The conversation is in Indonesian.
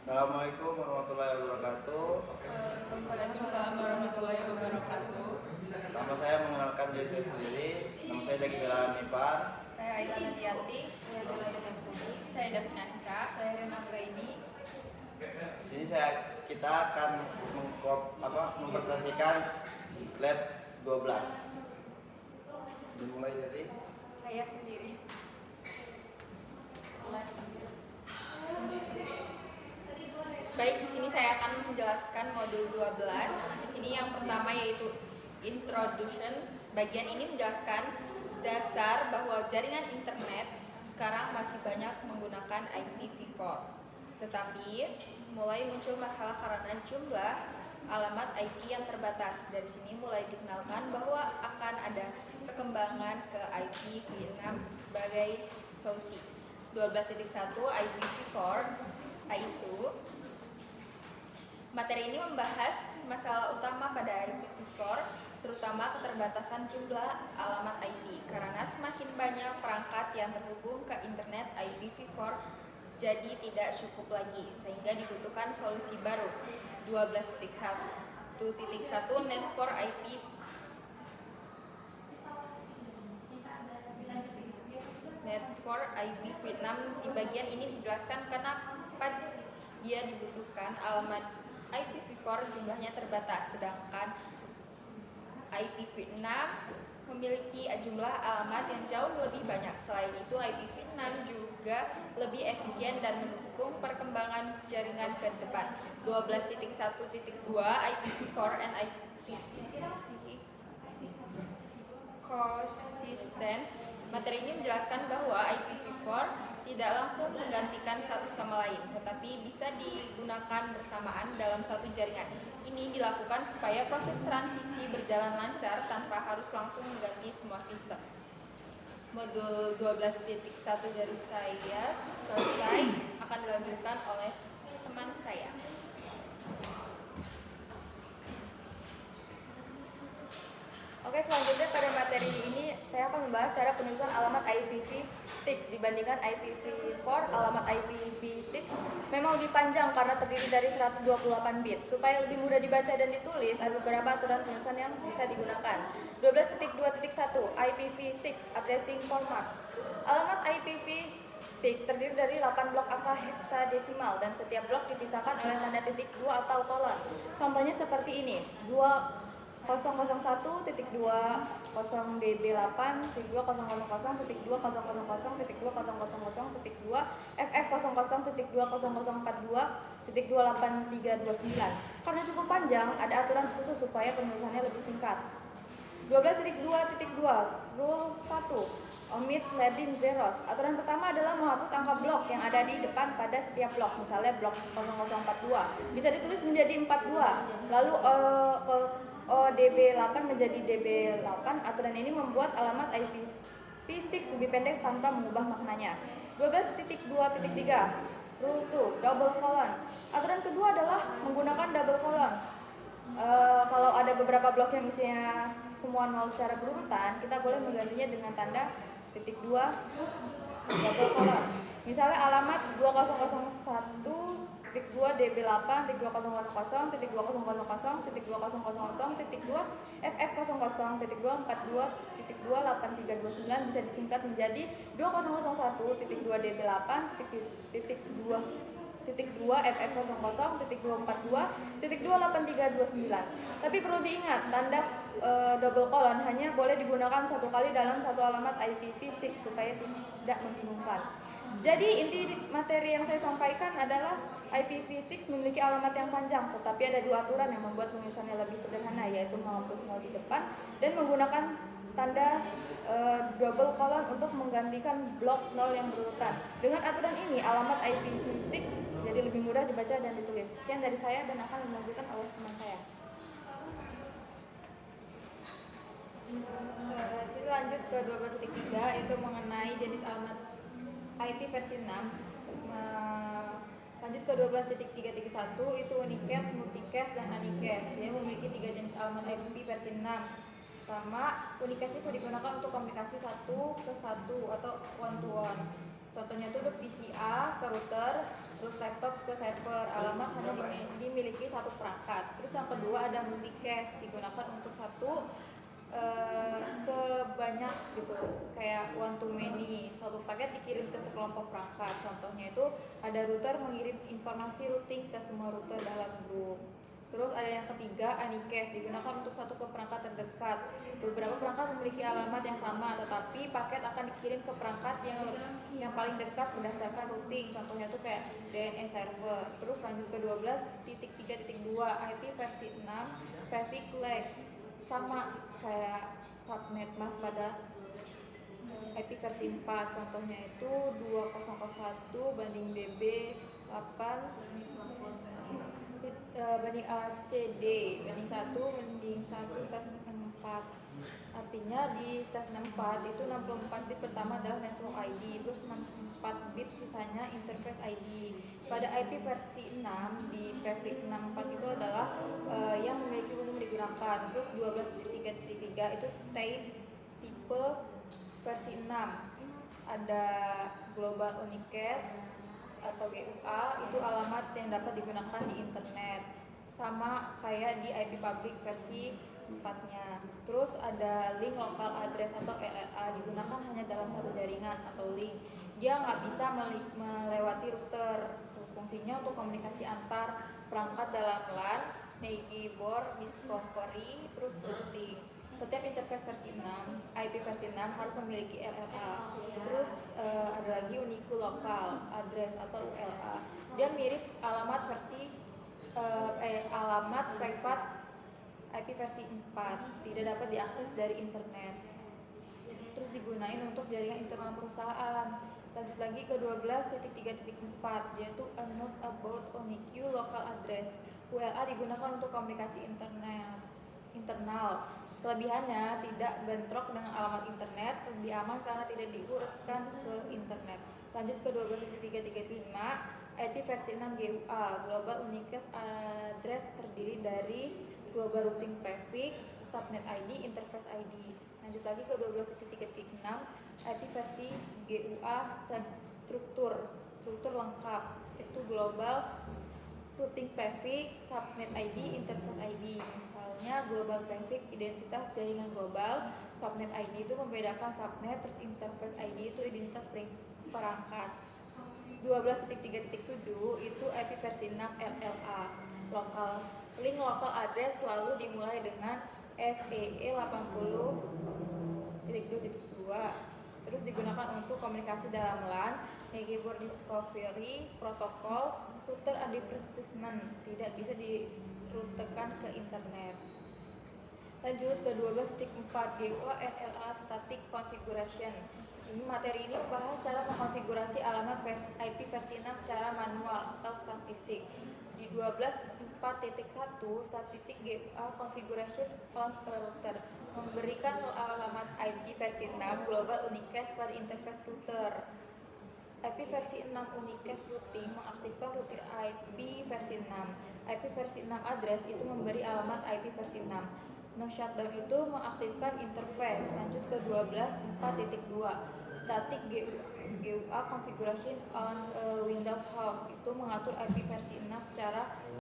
Assalamualaikum warahmatullahi wabarakatuh. Waalaikumsalam warahmatullahi wabarakatuh. Nama saya mengenalkan diri saya sendiri. Nama saya Daki Bela Nipar. Saya Aisyah Nadiati. Saya Davina Nisa. Saya Rena Graini. Di sini kita akan mempresentasikan lab 12. Dimulai dari Saya sendiri. Baik, di sini saya akan menjelaskan modul 12. Di sini yang pertama yaitu Introduction. Bagian ini menjelaskan dasar bahwa jaringan internet sekarang masih banyak menggunakan IPv4. Tetapi mulai muncul masalah karena jumlah alamat IP yang terbatas. Dari sini mulai dikenalkan bahwa akan ada perkembangan ke IPv6 sebagai solusi. 12.1 IPv4 ISO. Materi ini membahas masalah utama pada IPv4, terutama keterbatasan jumlah alamat IP, karena semakin banyak perangkat yang terhubung ke internet IPv4 jadi tidak cukup lagi, sehingga dibutuhkan solusi baru. 12.1 Net for IP Net for IPv6. Di bagian ini dijelaskan kenapa dia dibutuhkan. Alamat IPv4 jumlahnya terbatas, sedangkan IPv6 memiliki jumlah alamat yang jauh lebih banyak. Selain itu, IPv6 juga lebih efisien dan mendukung perkembangan jaringan ke depan. 12.1.2 IPv4 and IPv Coexistence. Materi ini menjelaskan bahwa IPv4 tidak langsung menggantikan satu sama lain, tetapi bisa digunakan bersamaan dalam satu jaringan. Ini dilakukan supaya proses transisi berjalan lancar tanpa harus langsung mengganti semua sistem. Modul 12.1 dari saya selesai, akan dilanjutkan oleh teman saya. Oke, selanjutnya pada materi ini saya akan membahas cara penulisan alamat IPv6 dibandingkan IPv4. Alamat IPv6 memang lebih panjang karena terdiri dari 128 bit. Supaya lebih mudah dibaca dan ditulis, ada beberapa aturan penulisan yang bisa digunakan. 12.2.1 IPv6 Addressing Format. Alamat IPv6 terdiri dari 8 blok angka heksadesimal dan setiap blok dipisahkan oleh tanda titik 2 atau kolon. Contohnya seperti ini: 2001.2.0.0.2.000.2.000.2 FF00.2.0.042.28329. Karena cukup panjang, ada aturan khusus supaya penulisannya lebih singkat. 12.2.2 Rule 1 Omit leading zeros. Aturan pertama adalah menghapus angka blok yang ada di depan pada setiap blok. Misalnya blok 0042 bisa ditulis menjadi 42. Lalu ODB8 menjadi DB8. Aturan ini membuat alamat IPv6 lebih pendek tanpa mengubah maknanya. 12.2.3 Rule 2 Double colon. Aturan kedua adalah menggunakan double colon. Kalau ada beberapa blok yang isinya semua 0 secara berurutan, kita boleh menggantinya dengan tanda titik 2 double colon. Misalnya alamat 2001.2.010.2010.2010.2 FF00.2.42.8329 bisa disingkat menjadi 2001.2DB8.2 FF00.242.28329. Tapi perlu diingat, tanda double colon hanya boleh digunakan satu kali dalam satu alamat IPv6 supaya tidak membingungkan. Jadi inti materi yang saya sampaikan adalah IPv6 memiliki alamat yang panjang, tetapi ada dua aturan yang membuat penulisannya lebih sederhana, yaitu menghapus 0 di depan dan menggunakan tanda double colon untuk menggantikan blok 0 yang berurutan. Dengan aturan ini, alamat IPv6 jadi lebih mudah dibaca dan ditulis. Sekian dari saya dan akan dilanjutkan oleh teman saya. Lanjut ke 12.3 itu mengenai jenis alamat IP versi 6. Lanjut ke 12.3.1 itu unicast, multicast, dan unicast. Dia memiliki 3 jenis alamat IP versi 6. Pertama, unicast itu digunakan untuk komunikasi satu ke satu atau one to one. Contohnya itu PCA ke router, Terus laptop ke server, alamat hanya dimiliki satu perangkat. Terus yang kedua ada multicast, digunakan untuk satu ke banyak gitu, kayak one to many, satu paket dikirim ke sekelompok perangkat. Contohnya itu ada router mengirim informasi routing ke semua router dalam grup. Terus ada yang ketiga, Anycast, digunakan untuk satu ke perangkat terdekat. Beberapa perangkat memiliki alamat yang sama, tetapi paket akan dikirim ke perangkat yang paling dekat berdasarkan routing. Contohnya itu kayak DNS server. Terus lanjut ke 12.3.2, IP versi 6, traffic lag, sama kayak subnet mas pada IP versi 4. Contohnya itu 2001 banding DB 8 banding ACD banding 1 banding 1 stas 64. Artinya di stas 64 itu 64 bit pertama adalah network ID, terus 64 bit sisanya interface ID. Pada IP versi 6 di traffic 64 itu adalah yang memiliki umum digunakan. Terus 12.3.3 itu tipe versi 6. Ada global unicast atau GUA, itu alamat yang dapat digunakan di internet, sama kayak di IP public versi 4-nya. Terus ada link local address atau LLA, digunakan hanya dalam satu jaringan atau link. Dia nggak bisa melewati router. Fungsinya untuk komunikasi antar perangkat dalam LAN, keyboard, discovery, terus routing. Setiap interface versi 6, IP versi 6 harus memiliki LLA. Terus ada lagi unique local address atau ULA. Dia mirip alamat versi alamat private IP versi 4, tidak dapat diakses dari internet. Terus digunain untuk jaringan internal perusahaan. Lanjut lagi ke 12.3.4, yaitu a note about unique local address. ULA digunakan untuk komunikasi internal. Kelebihannya tidak bentrok dengan alamat internet, lebih aman karena tidak diurutkan ke internet. Lanjut ke 12.3.5, IP versi 6 GUA, Global Unicast Address, terdiri dari Global Routing Prefix, Subnet ID, Interface ID. Lanjut lagi ke 12.3.6, IP versi GUA struktur lengkap, itu Global Routing Prefix, Subnet ID, Interface ID. Misalnya Global Prefix identitas jaringan global, Subnet ID itu membedakan subnet, terus Interface ID itu identitas perangkat. 12.3.7 itu IP versi 6 LLA, link local address selalu dimulai dengan FEE 80.2.2. Terus digunakan untuk komunikasi dalam LAN, keyboard discovery, protokol, router advertisement, tidak bisa dirutekan ke internet. Lanjut ke 12.4 GUA NLA Static Configuration. Materi ini membahas cara mengkonfigurasi alamat IP versi 6 secara manual atau statistik. Di 12.4.1 statistik GUA Configuration on a router memberikan alamat IP versi 6 Global Unicast pada interface router. IP versi 6 Unicast routing mengaktifkan router IP versi 6. IP versi 6 address itu memberi alamat IP versi 6. No shutdown itu mengaktifkan interface. Lanjut ke 12.4.2 static GUA configuration on Windows host, itu mengatur IP versi 6 secara